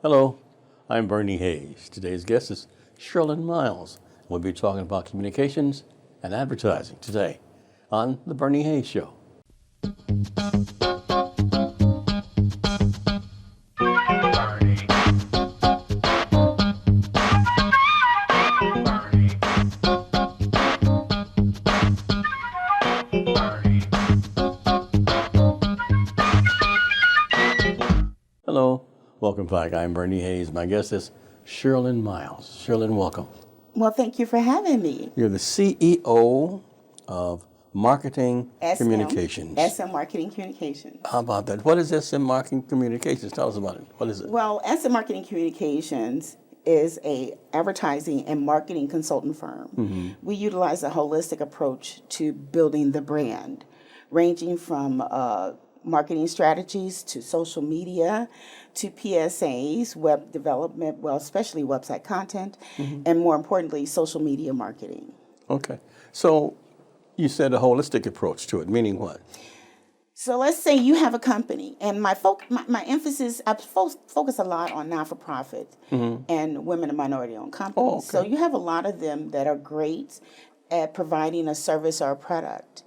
Hello, I'm Bernie Hayes. Today's guest is Shirlyn Myles. We'll be talking about communications and advertising today on The Bernie Hayes Show. Hello. Welcome back. I'm Bernie Hayes. My guest is Shirlyn Myles. Shirlyn, welcome. Well, thank you for having me. You're the CEO of Marketing Communications. SM Marketing Communications. How about that? What is SM Marketing Communications? Tell us about it. What is it? Well, SM Marketing Communications is a advertising and marketing consultant firm. Mm-hmm. We utilize a holistic approach to building the brand, ranging from marketing strategies to social media to PSAs, web development, well, especially website content, and more importantly, social media marketing. Okay. So you said a holistic approach to it, meaning what? So let's say you have a company, and my emphasis, I focus a lot on not-for-profit and women and minority-owned companies. Oh, okay. So you have a lot of them that are great at providing a service or a product,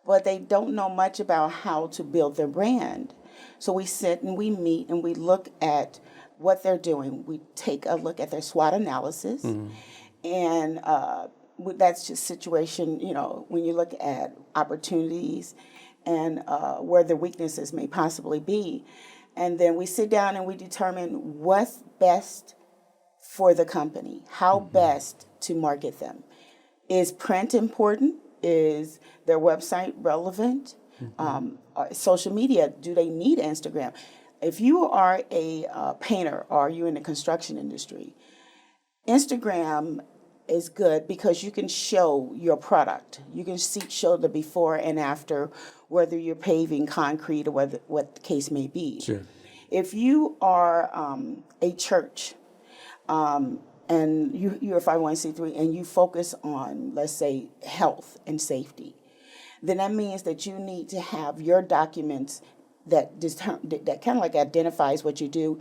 but they don't know much about how to build their brand. So we sit and we meet and we look at what they're doing. We take a look at their SWOT analysis, and that's just situation, when you look at opportunities and where the weaknesses may possibly be. And then we sit down and we determine what's best for the company, how best to market them. Is print important? Is their website relevant? Social media, do they need Instagram? If you are a painter or you're in the construction industry, Instagram is good because you can show your product. You can show the before and after, whether you're paving concrete or what the case may be. Sure. If you are a church, and you're a 501c3 and you focus on, let's say, health and safety, then that means that you need to have your documents that kind of like identifies what you do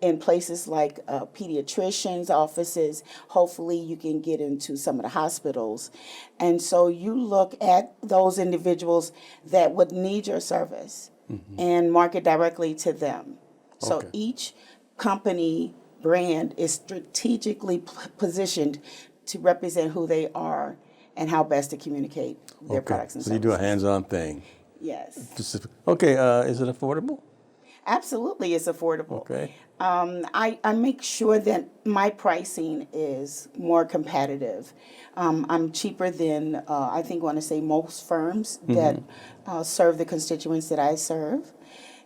in places like pediatricians' offices. Hopefully you can get into some of the hospitals. And so you look at those individuals that would need your service and market directly to them. So each company brand is strategically positioned to represent who they are and how best to communicate their products and services. So you do a hands-on thing. Yes. Okay, is it affordable? Absolutely, it's affordable. Okay. I make sure that my pricing is more competitive. I'm cheaper than, I want to say, most firms that serve the constituents that I serve.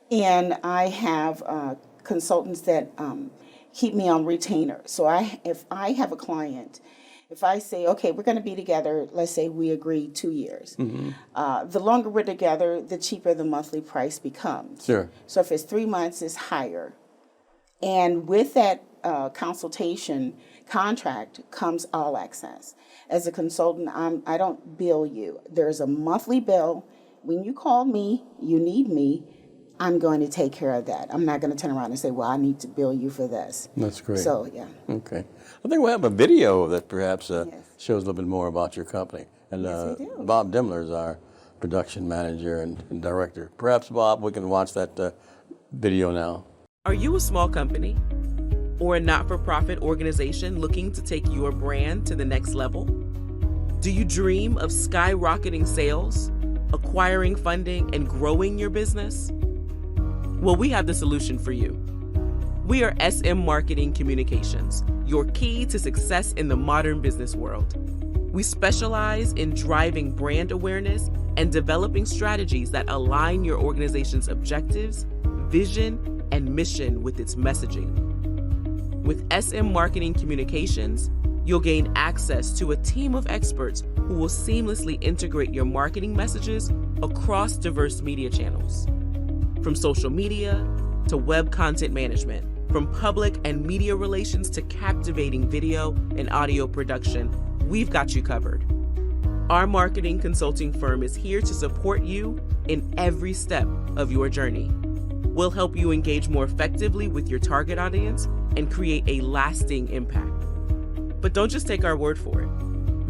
And I have consultants that keep me on retainer. So if I have a client, if I say, okay, we're going to be together, let's say we agree 2 years. The longer we're together, the cheaper the monthly price becomes. Sure. So if it's 3 months, it's higher. And with that consultation contract comes all access. As a consultant, I don't bill you. There's a monthly bill. When you call me, you need me, I'm going to take care of that. I'm not going to turn around and say, well, I need to bill you for this. That's great. So, yeah. Okay. I think we'll have a video that perhaps Yes. shows a little bit more about your company. And Yes, we do. Bob Demler is our production manager and director. Perhaps, Bob, we can watch that video now. Are you a small company or a not-for-profit organization looking to take your brand to the next level? Do you dream of skyrocketing sales, acquiring funding, and growing your business? Well, we have the solution for you. We are SM Marketing Communications, your key to success in the modern business world. We specialize in driving brand awareness and developing strategies that align your organization's objectives, vision, and mission with its messaging. With SM Marketing Communications, you'll gain access to a team of experts who will seamlessly integrate your marketing messages across diverse media channels. From social media to web content management, from public and media relations to captivating video and audio production, we've got you covered. Our marketing consulting firm is here to support you in every step of your journey. We'll help you engage more effectively with your target audience and create a lasting impact. But don't just take our word for it.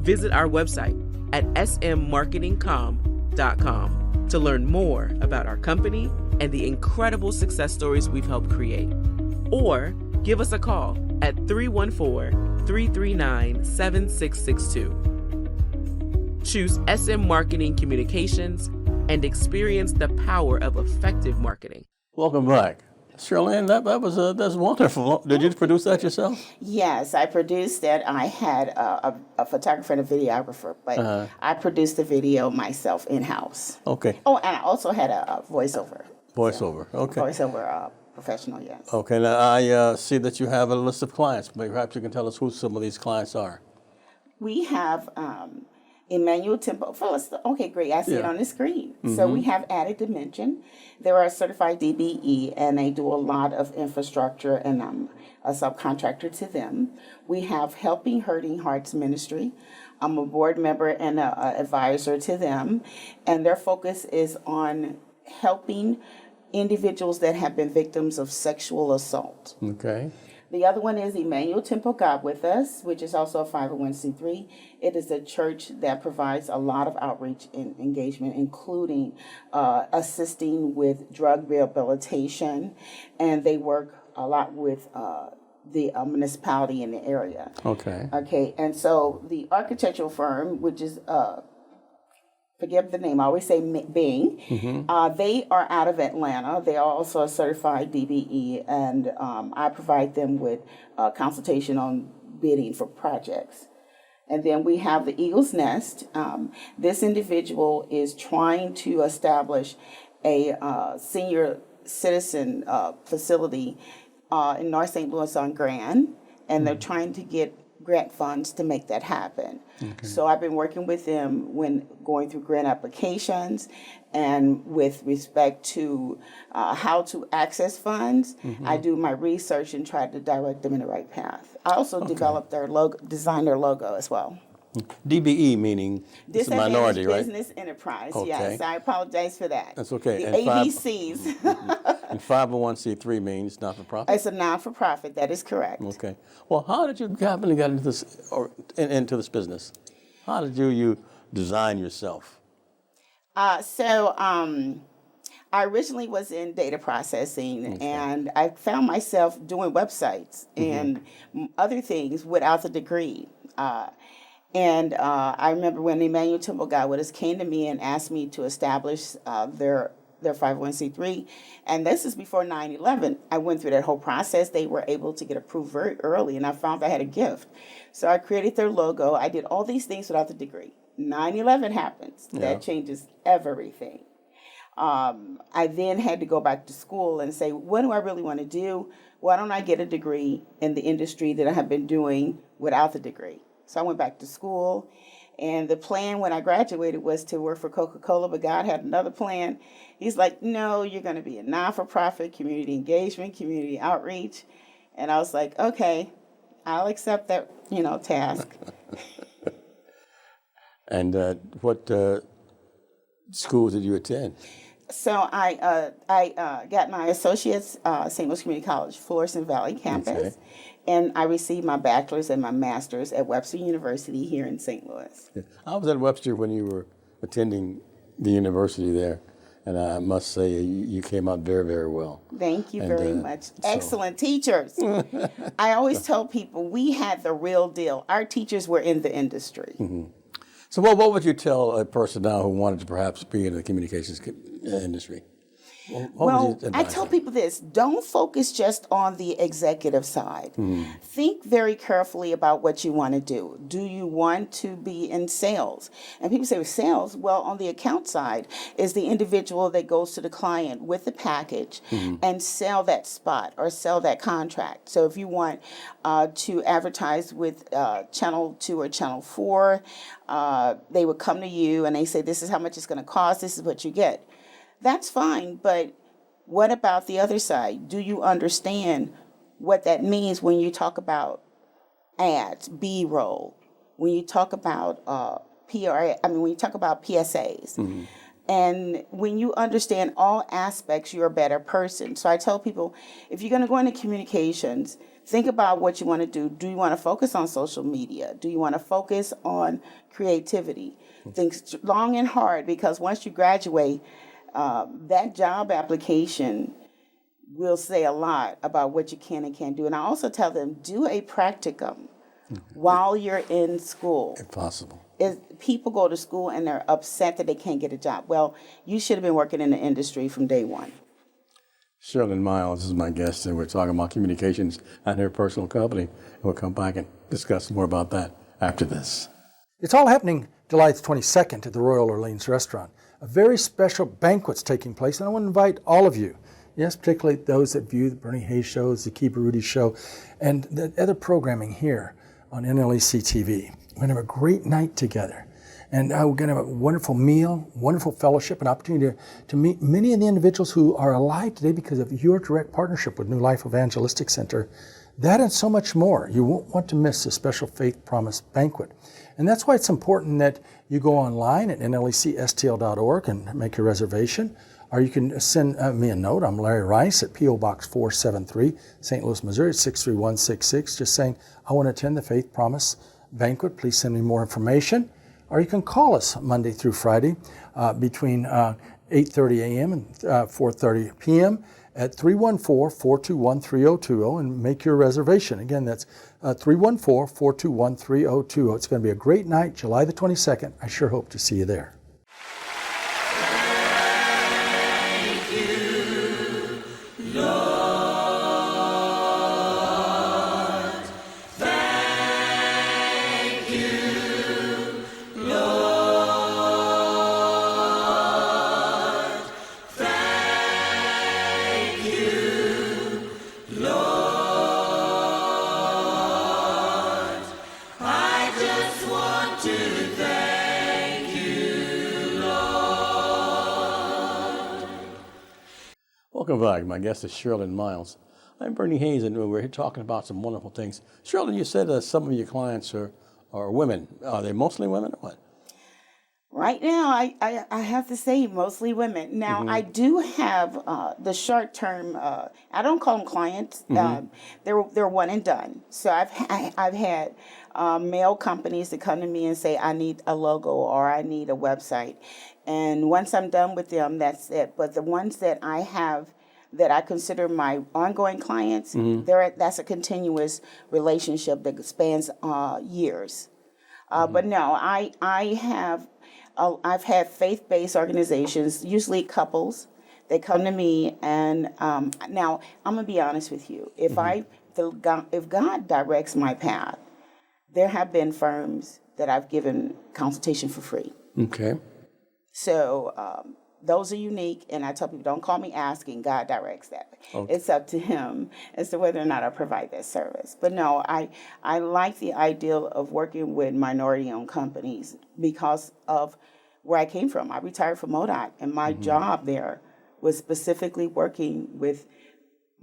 Visit our website at smmarketingcom.com to learn more about our company and the incredible success stories we've helped create. Or give us a call at 314-339-7662. Choose SM Marketing Communications and experience the power of effective marketing. Welcome back. Shirlyn, that's wonderful. Did you produce that yourself? Yes, I produced it. I had a photographer and a videographer, but I produced the video myself in-house. Okay. Oh, and I also had a voiceover. Voiceover, okay. Voiceover professional, yes. Okay, now I see that you have a list of clients. Perhaps you can tell us who some of these clients are. We have Emmanuel Temple. Okay, great. I see it on the screen. So we have Added Dimension. They're a certified DBE, and they do a lot of infrastructure, and I'm a subcontractor to them. We have Helping Hurting Hearts Ministry. I'm a board member and an advisor to them, and their focus is on helping individuals that have been victims of sexual assault. Okay. The other one is Emmanuel Temple God With Us, which is also a 501c3. It is a church that provides a lot of outreach and engagement, including assisting with drug rehabilitation, and they work a lot with the municipality in the area. Okay. Okay, and so the architectural firm, which is forgive the name, I always say Bing. They are out of Atlanta. They are also a certified DBE, and I provide them with consultation on bidding for projects. And then we have the Eagle's Nest. This individual is trying to establish a senior citizen facility in North St. Louis on Grand, and they're trying to get grant funds to make that happen. Okay. So I've been working with them when going through grant applications and with respect to how to access funds. I do my research and try to direct them in the right path. I also developed their logo, designed their logo as well. DBE meaning it's a minority, right? Business enterprise, Okay. Yes. I apologize for that. That's okay. The ABCs. And 501c3 means not-for-profit? It's a non-for-profit, that is correct. Okay. Well, how did you happen to get into this, into this business? How did you design yourself? I originally was in data processing, and I found myself doing websites and other things without the degree. And I remember when Emmanuel Temple God With Us came to me and asked me to establish their 501c3, and this is before 9/11. I went through that whole process. They were able to get approved very early, and I found I had a gift. So I created their logo. I did all these things without the degree. 9/11 happens. Yeah. That changes everything. I then had to go back to school and say, what do I really want to do? Why don't I get a degree in the industry that I have been doing without the degree? So I went back to school, and the plan when I graduated was to work for Coca-Cola, but God had another plan. He's like, no, you're going to be a non-for-profit, community engagement, community outreach. And I was like, okay, I'll accept that, task. And what schools did you attend? So I got my associates, St. Louis Community College, Florissant Valley campus, and I received my bachelor's and my master's at Webster University here in St. Louis. Yeah. I was at Webster when you were attending the university there, and I must say you came out very, very well. Thank you very much. Excellent teachers. I always tell people we had the real deal. Our teachers were in the industry. So what would you tell a person now who wanted to perhaps be in the communications industry? Well, I tell people this, don't focus just on the executive side. Think very carefully about what you want to do. Do you want to be in sales? And people say, sales? Well, on the account side is the individual that goes to the client with the package and sell that spot or sell that contract. So if you want to advertise with Channel 2 or Channel 4, they would come to you and they say, this is how much it's going to cost, this is what you get. That's fine, but what about the other side? Do you understand what that means when you talk about ads, B-roll, when you talk about when you talk about PSAs? And when you understand all aspects, you're a better person. So I tell people, if you're going to go into communications, think about what you want to do. Do you want to focus on social media? Do you want to focus on creativity? Think long and hard, because once you graduate, that job application will say a lot about what you can and can't do. And I also tell them, do a practicum while you're in school. If possible. People go to school and they're upset that they can't get a job. Well, you should have been working in the industry from day one. Shirlyn Myles is my guest, and we're talking about communications and her personal company. We'll come back and discuss more about that after this. It's all happening July 22nd at the Royal Orleans Restaurant. A very special banquet's taking place, and I want to invite all of you, yes, particularly those that view the Bernie Hayes shows, the Keeper Rudy show, and the other programming here on NLEC TV. We're going to have a great night together. And we're going to have a wonderful meal, wonderful fellowship, an opportunity to meet many of the individuals who are alive today because of your direct partnership with New Life Evangelistic Center. That and so much more. You won't want to miss the special Faith Promise Banquet. And that's why it's important that you go online at nlecstl.org and make your reservation. Or you can send me a note. I'm Larry Rice at P.O. Box 473, St. Louis, Missouri, 63166, just saying, I want to attend the Faith Promise Banquet. Please send me more information. Or you can call us Monday through Friday between 8:30 a.m. and 4:30 p.m. at 314-421-3020 and make your reservation. Again, that's 314-421-3020. It's going to be a great night, July the 22nd. I sure hope to see you there. Welcome back. My guest is Shirlyn Myles. I'm Bernie Hayes, and we're here talking about some wonderful things. Shirlyn, you said some of your clients are women. Are they mostly women or what? Right now, I have to say mostly women. Now, I do have the short term, I don't call them clients. They're one and done. So I've had male companies that come to me and say, I need a logo or I need a website. And once I'm done with them, that's it. But the ones that I have that I consider my ongoing clients, that's a continuous relationship that spans years. But no, I've had faith-based organizations, usually couples. They come to me, and now I'm gonna be honest with you. If God directs my path, there have been firms that I've given consultation for free. Okay. So those are unique, and I tell people, don't call me asking. God directs that. Okay. It's up to Him as to whether or not I provide that service. But no, I like the ideal of working with minority-owned companies because of where I came from. I retired from MODOC, and my job there was specifically working with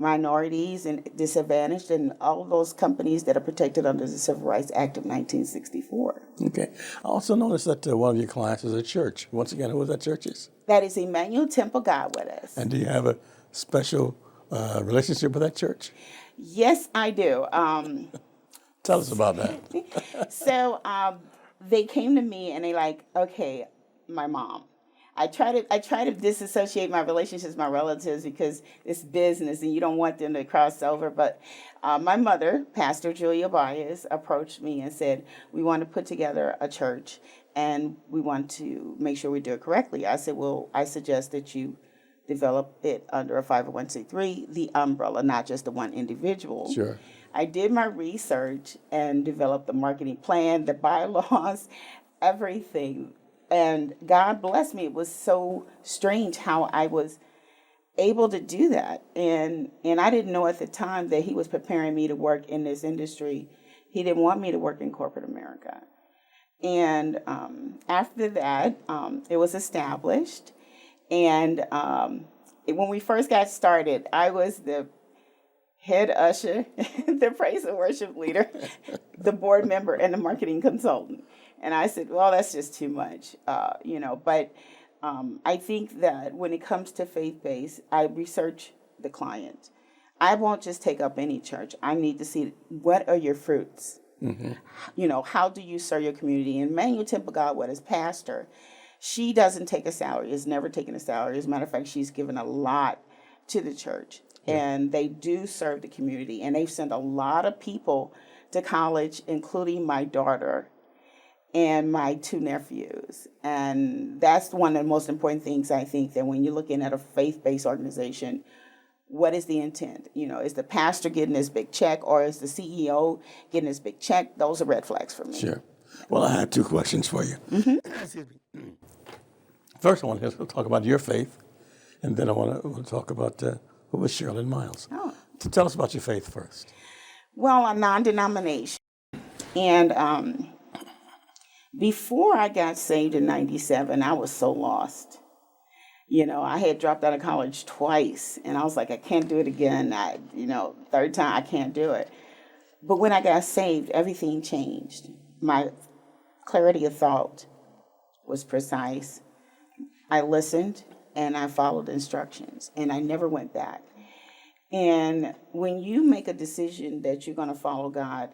minorities and disadvantaged and all those companies that are protected under the Civil Rights Act of 1964. Okay. I also noticed that one of your clients is a church. Once again, who that church is? That is Emmanuel Temple God with us. And do you have a special relationship with that church? Yes, I do. Tell us about that. So they came to me and they like, okay, my mom. I try to disassociate my relationships with my relatives because it's business and you don't want them to cross over. But my mother, Pastor Julia Baez, approached me and said, we want to put together a church and we want to make sure we do it correctly. I said, well, I suggest that you develop it under a 501c3, the umbrella, not just the one individual. Sure. I did my research and developed the marketing plan, the bylaws, everything. And God bless me. It was so strange how I was able to do that. And I didn't know at the time that He was preparing me to work in this industry. He didn't want me to work in corporate America. And after that, it was established. And when we first got started, I was the head usher, the praise and worship leader, the board member, and the marketing consultant. And I said, well, that's just too much, But I think that when it comes to faith-based, I research the client. I won't just take up any church. I need to see what are your fruits. How do you serve your community? And Manuel Temple Godwin, as pastor, she doesn't take a salary, has never taken a salary. As a matter of fact, she's given a lot to the church. And they do serve the community. And they've sent a lot of people to college, including my daughter and my 2 nephews. And that's one of the most important things, I think, that when you're looking at a faith-based organization, what is the intent? Is the pastor getting this big check, or is the CEO getting this big check? Those are red flags for me. Sure. Well, I have 2 questions for you. Excuse me. First, I want to talk about your faith, and then I want to talk about who was Shirlyn Myles. Oh. So tell us about your faith first. Well, a non-denomination. And before I got saved in 97, I was so lost. I had dropped out of college twice, and I was like, I can't do it again. Third time, I can't do it. But when I got saved, everything changed. My clarity of thought was precise. I listened, and I followed instructions, and I never went back. And when you make a decision that you're going to follow God,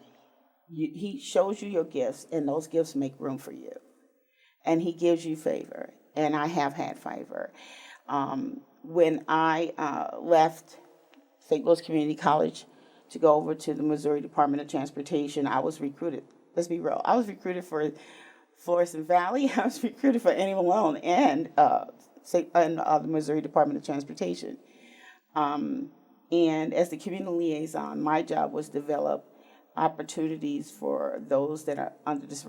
He shows you your gifts, and those gifts make room for you. And He gives you favor. And I have had favor. When I left St. Louis Community College to go over to the Missouri Department of Transportation, I was recruited. Let's be real. I was recruited for Florissant Valley. I was recruited for Annie Malone and the Missouri Department of Transportation. And as the community liaison, my job was develop opportunities for those that are under this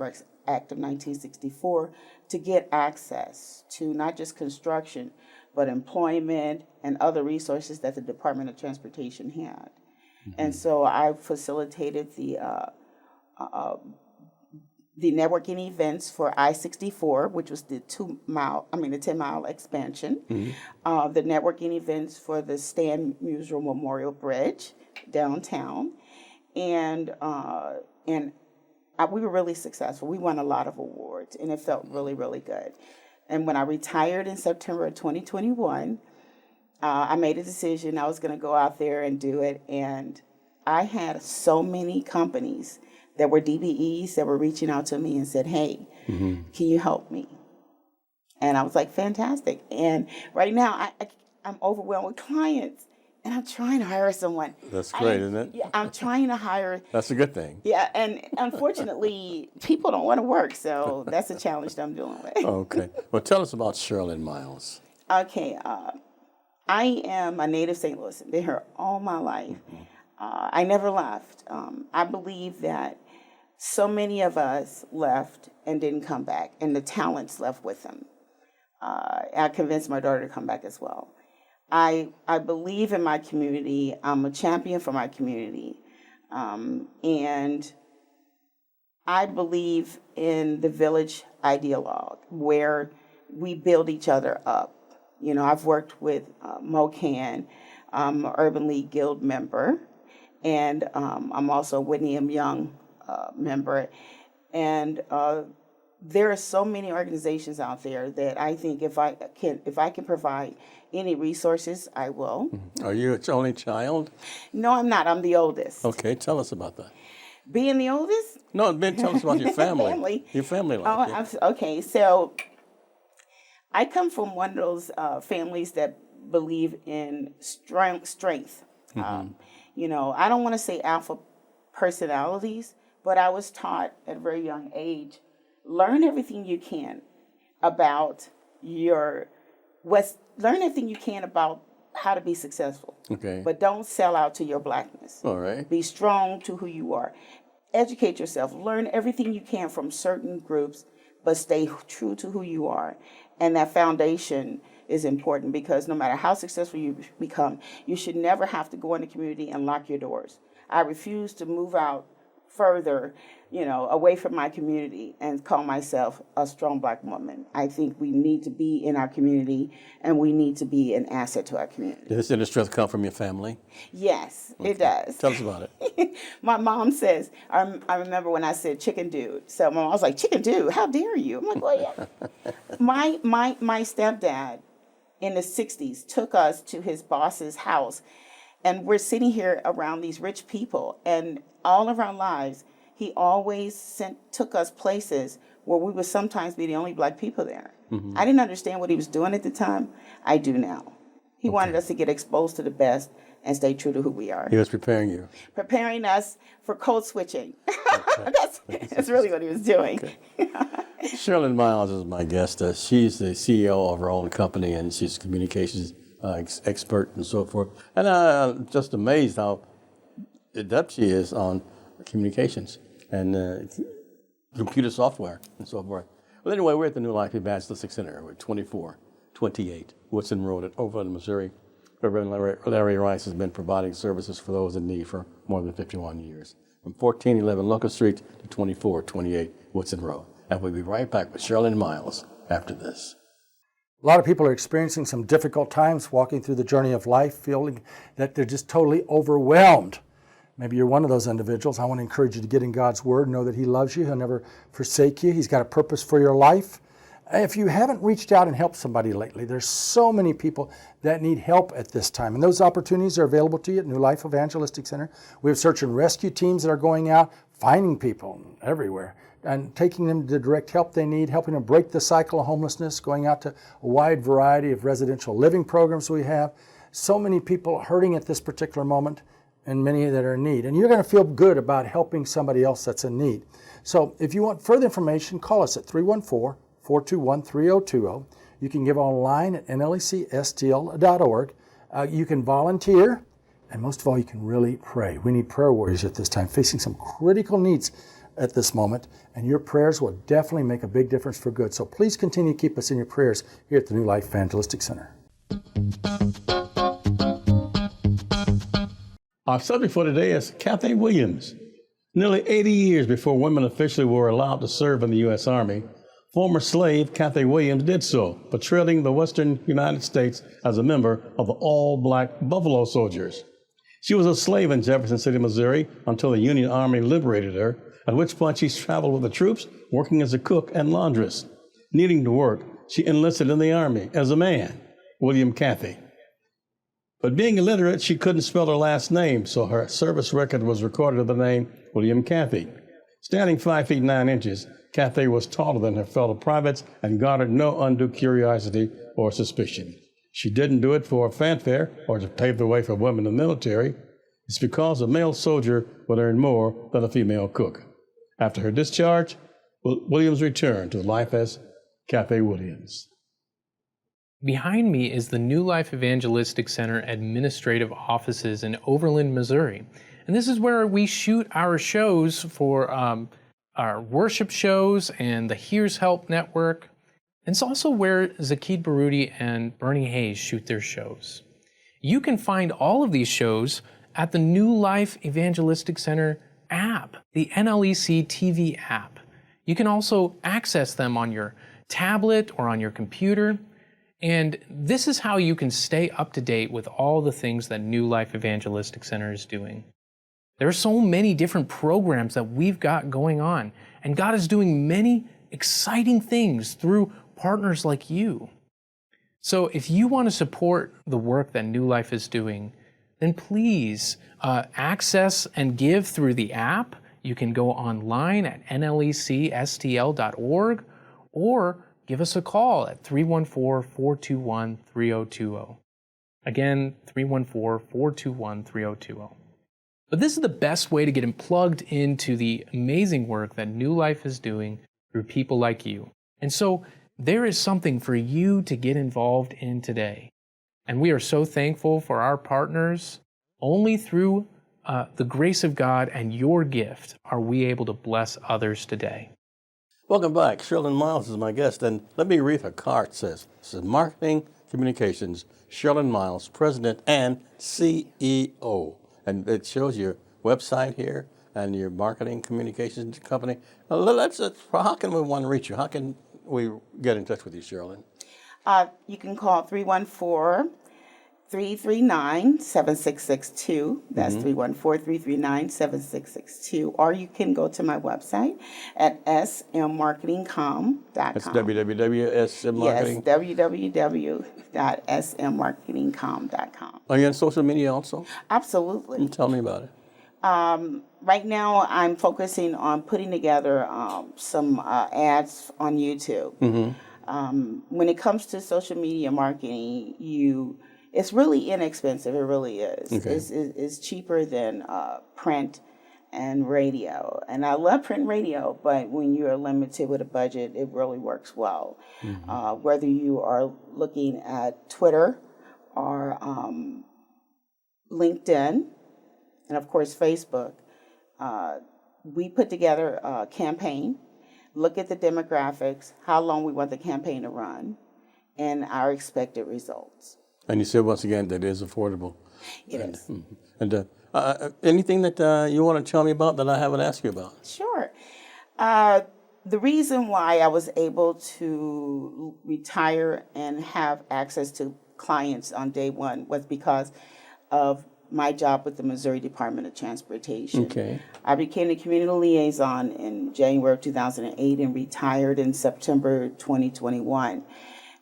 Act of 1964 to get access to not just construction, but employment and other resources that the Department of Transportation had. And so I facilitated the networking events for I-64, which was the 10-mile expansion. The networking events for the Stan Musial Memorial Bridge downtown. And we were really successful. We won a lot of awards, and it felt really, really good. And when I retired in September of 2021, I made a decision I was going to go out there and do it. And I had so many companies that were DBEs that were reaching out to me and said, hey, can you help me? And I was like, fantastic. And right now, I'm overwhelmed with clients. And I'm trying to hire someone. That's great, isn't it? Yeah, I'm trying to hire. That's a good thing. Yeah, and unfortunately, people don't want to work, so that's a challenge that I'm dealing with. Okay. Well, tell us about Shirlyn Myles. Okay, I am a native St. Louis. Been here all my life. I never left. I believe that so many of us left and didn't come back, and the talents left with them. I convinced my daughter to come back as well. I believe in my community. I'm a champion for my community. And I believe in the village ideologue where we build each other up. I've worked with MoCan. I'm an Urban League Guild member. And I'm also a Whitney M. Young member. And there are so many organizations out there that I think if I can provide any resources, I will. Are you its only child? No, I'm not. I'm the oldest. Okay, tell us about that. Being the oldest? No, tell us about your family. Your family life. Oh, okay. So I come from one of those families that believe in strength. I don't want to say alpha personalities, but I was taught at a very young age, learn everything you can about learn everything you can about how to be successful. Okay. But don't sell out to your blackness. All right. Be strong to who you are. Educate yourself. Learn everything you can from certain groups, but stay true to who you are. And that foundation is important because no matter how successful you become, you should never have to go in the community and lock your doors. I refuse to move out further, away from my community and call myself a strong Black woman. I think we need to be in our community and we need to be an asset to our community. Does this inner strength come from your family? Yes, it does. Tell us about it. My mom says, I remember when I said chicken dude. So my mom was like, chicken dude, how dare you? I'm like, well, yeah. My stepdad in the 60s took us to his boss's house, and we're sitting here around these rich people, and all of our lives, he always took us places where we would sometimes be the only Black people there. I didn't understand what he was doing at the time. I do now. He wanted us to get exposed to the best and stay true to who we are. He was preparing you. Preparing us for code switching. That's really what he was doing. Okay. Shirlyn Myles is my guest. She's the CEO of her own company, and she's a communications expert and so forth. And I'm just amazed how adept she is on communications and computer software and so forth. Well, anyway, we're at the New Life Evangelistic Center. We're 2428 Woodson Road at Overland, Missouri. Reverend Larry Rice has been providing services for those in need for more than 51 years. From 1411 Locust Street to 2428 Woodson Road. And we'll be right back with Shirlyn Myles after this. A lot of people are experiencing some difficult times walking through the journey of life, feeling that they're just totally overwhelmed. Maybe you're one of those individuals. I want to encourage you to get in God's Word, know that He loves you. He'll never forsake you. He's got a purpose for your life. If you haven't reached out and helped somebody lately, there's so many people that need help at this time. And those opportunities are available to you at New Life Evangelistic Center. We have search and rescue teams that are going out, finding people everywhere, and taking them to the direct help they need, helping them break the cycle of homelessness, going out to a wide variety of residential living programs we have. So many people hurting at this particular moment, and many that are in need. And you're going to feel good about helping somebody else that's in need. So if you want further information, call us at 314-421-3020. You can give online at NLECSTL.org. You can volunteer, and most of all, you can really pray. We need prayer warriors at this time, facing some critical needs at this moment, and your prayers will definitely make a big difference for good. So please continue to keep us in your prayers here at the New Life Evangelistic Center. Our subject for today is Kathy Williams. Nearly 80 years before women officially were allowed to serve in the U.S. Army, former slave Kathy Williams did so, patrolling the western United States as a member of the all-black Buffalo Soldiers. She was a slave in Jefferson City, Missouri, until the Union Army liberated her, at which point she traveled with the troops, working as a cook and laundress. Needing to work, she enlisted in the Army as a man, William Kathy. But being illiterate, she couldn't spell her last name, so her service record was recorded with the name William Kathy. Standing 5 feet 9 inches, Kathy was taller than her fellow privates and garnered no undue curiosity or suspicion. She didn't do it for fanfare or to pave the way for women in the military. It's because a male soldier would earn more than a female cook. After her discharge, Williams returned to life as Kathy Williams. Behind me is the New Life Evangelistic Center administrative offices in Overland, Missouri. And this is where we shoot our shows for our worship shows and the Here's Help Network. And it's also where Zakid Baroudi and Bernie Hayes shoot their shows. You can find all of these shows at the New Life Evangelistic Center app, the NLEC TV app. You can also access them on your tablet or on your computer. And this is how you can stay up to date with all the things that New Life Evangelistic Center is doing. There are so many different programs that we've got going on, and God is doing many exciting things through partners like you. So if you want to support the work that New Life is doing, then please access and give through the app. You can go online at nlecstl.org or give us a call at 314-421-3020. Again, 314-421-3020. But this is the best way to get plugged into the amazing work that New Life is doing through people like you. And so there is something for you to get involved in today. And we are so thankful for our partners. Only through the grace of God and your gift are we able to bless others today. Welcome back. Shirlyn Myles is my guest, and let me read her card. It says Marketing Communications, Shirlyn Myles, President and CEO. And it shows your website here, and your marketing communications company. How can we want to reach you? How can we get in touch with you, Shirlyn? You can call 314-339-7662. That's 314-339-7662. Or you can go to my website at smmarketingcom.com. That's www.smmarketing. Yes, www.smmarketingcom.com. Are you on social media also? Absolutely. Tell me about it. Right now, I'm focusing on putting together some ads on YouTube. When it comes to social media marketing, it's really inexpensive. It really is. Okay. It's cheaper than print and radio. And I love print and radio, but when you're limited with a budget, it really works well. Whether you are looking at Twitter or LinkedIn, and of course Facebook, we put together a campaign, look at the demographics, how long we want the campaign to run, and our expected results. And you said once again that it is affordable. It is. And anything that you want to tell me about that I haven't asked you about? Sure. The reason why I was able to retire and have access to clients on day one was because of my job with the Missouri Department of Transportation. Okay. I became a community liaison in January of 2008 and retired in September 2021.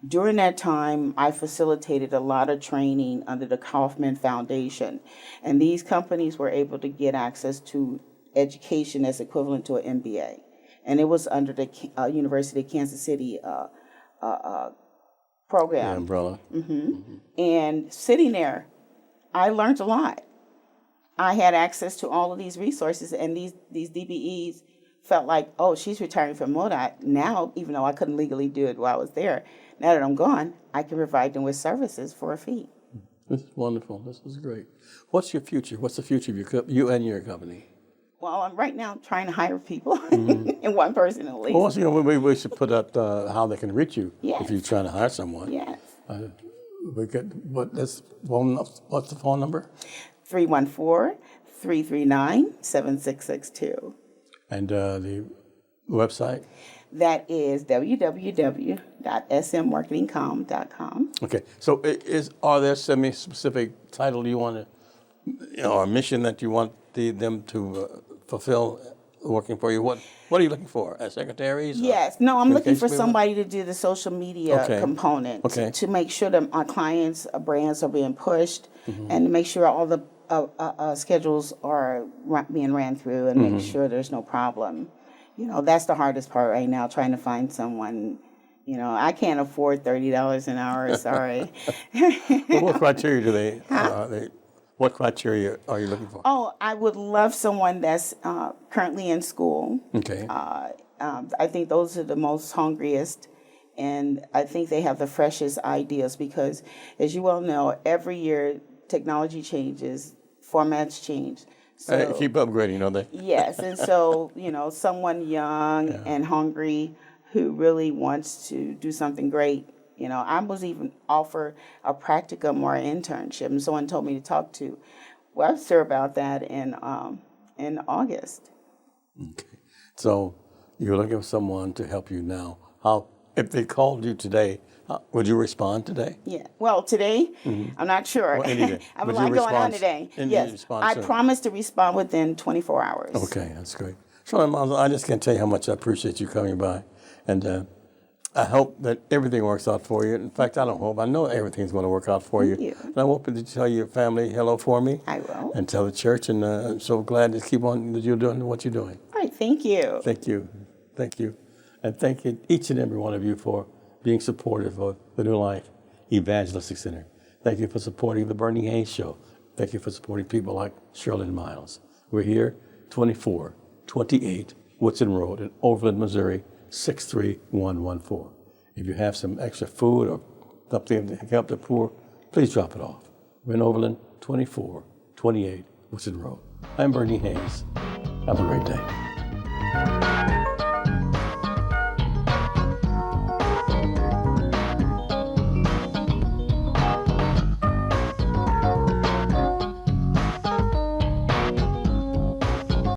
During that time, I facilitated a lot of training under the Kaufman Foundation, and these companies were able to get access to education that's equivalent to an MBA, and it was under the University of Kansas City program. The umbrella. And sitting there, I learned a lot. I had access to all of these resources, and these DBEs felt like, oh, she's retiring from MoDOT. Now, even though I couldn't legally do it while I was there, now that I'm gone, I can provide them with services for a fee. This is wonderful. This is great. What's your future? What's the future of you and your company? Well, I'm right now trying to hire people, and one person at least. Well, once again, we should put up how they can reach you Yes. if you're trying to hire what's the phone number? 314-339-7662. And the website? That is www.smmarketingcom.com. Okay. So are there some specific title you want to, or a mission that you want them to fulfill working for you? What are you looking for? As secretaries? Yes. No, I'm looking for communication people? somebody to do the social media component to make sure that our clients' brands are being pushed and to make sure all the schedules are being ran through and make sure there's no problem. You know, that's the hardest part right now, trying to find someone. You know, I can't afford $30 an hour, sorry. Well, what criteria do they, what criteria are you looking for? Oh, I would love someone that's currently in school. Okay. I think those are the most hungriest, and I think they have the freshest ideas because, as you well know, every year technology changes, formats change. So, keep upgrading, don't they? Yes, and so, you know, someone young and hungry who really wants to do something great. You know, I was even offered a practicum or an internship, and someone told me to talk to Webster about that in August. Okay. So you're looking for someone to help you now. If they called you today, would you respond today? Yeah. Well, today, I'm not sure. Well, any day. I have a Would you lot going on respond- today. and Yes. you respond I soon? promise to respond within 24 hours. Okay, that's great. Shirlyn Myles, I just can't tell you how much I appreciate you coming by. And I hope that everything works out for you. In fact, I don't hope. I know everything's going to work out for you. you. And I hope that you tell your family hello for me. I will. And tell the church. And I'm so glad to keep on that you're doing what you're doing. All right. Thank you. Thank you. Thank you. And thank you, each and every one of you, for being supportive of the New Life Evangelistic Center. Thank you for supporting the Bernie Hayes Show. Thank you for supporting people like Shirlyn Myles. We're here, 2428 Woodson Road in Overland, Missouri, 63114. If you have some extra food or something to help the poor, please drop it off. We're in Overland, 2428 Woodson Road. I'm Bernie Hayes. Have a great day.